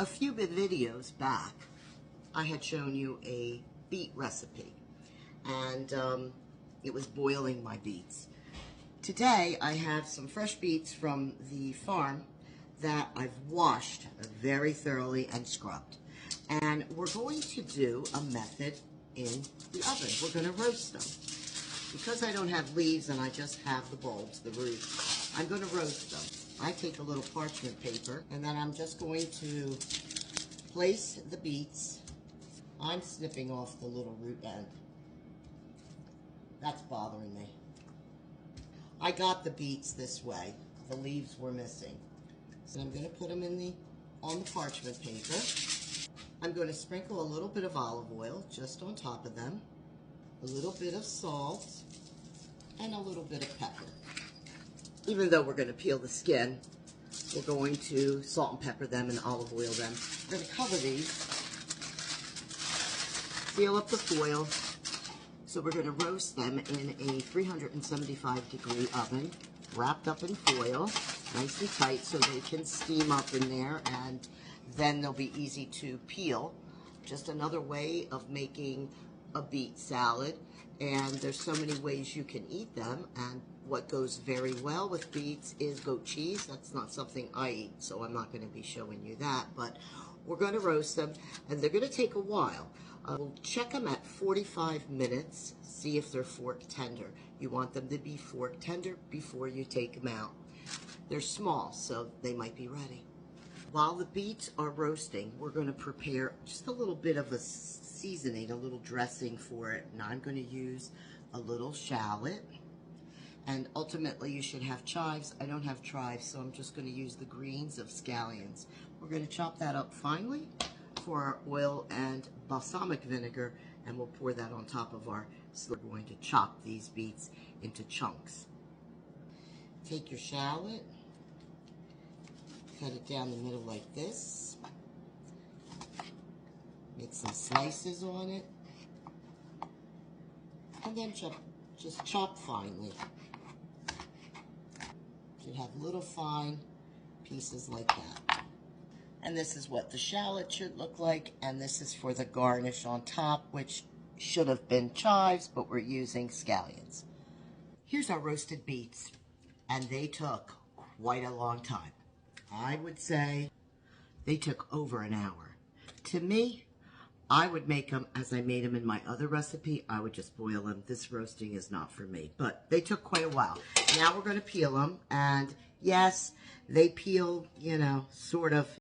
A few videos back, I had shown you a beet recipe, and it was boiling my beets. Today, I have some fresh beets from the farm that I've washed very thoroughly and scrubbed. And we're going to do a method in the oven. We're going to roast them. Because I don't have leaves and I just have the bulbs, the roots, I'm going to roast them. I take a little parchment paper, and then I'm just going to place the beets. I'm snipping off the little root end. That's bothering me. I got the beets this way. The leaves were missing. So I'm going to put them on the parchment paper. I'm going to sprinkle a little bit of olive oil just on top of them, a little bit of salt, and a little bit of pepper. Even though we're going to peel the skin, we're going to salt and pepper them and olive oil them. We're going to cover these, seal up the foil. So we're going to roast them in a 375-degree oven, wrapped up in foil, nice and tight so they can steam up in there, and then they'll be easy to peel. Just another way of making a beet salad, and there's so many ways you can eat them, and what goes very well with beets is goat cheese. That's not something I eat, so I'm not going to be showing you that, but we're going to roast them, and they're going to take a while. We'll check them at 45 minutes, see if they're fork tender. You want them to be fork tender before you take them out. They're small, so they might be ready. While the beets are roasting, we're going to prepare just a little bit of a seasoning, a little dressing for it. And I'm going to use a little shallot. And ultimately, you should have chives. I don't have chives, so I'm just going to use the greens of scallions. We're going to chop that up finely for our oil and balsamic vinegar, and we'll pour that on top of our. So we're going to chop these beets into chunks. Take your shallot, cut it down the middle like this, make some slices on it, and then just chop finely. Should have little fine pieces like that. And this is what the shallot should look like, and this is for the garnish on top, which should have been chives, but we're using scallions. Here's our roasted beets, and they took quite a long time. I would say they took over an hour. To me, I would make them as I made them in my other recipe. I would just boil them. This roasting is not for me, but they took quite a while. Now we're going to peel them, and yes, they peel, you know, sort of.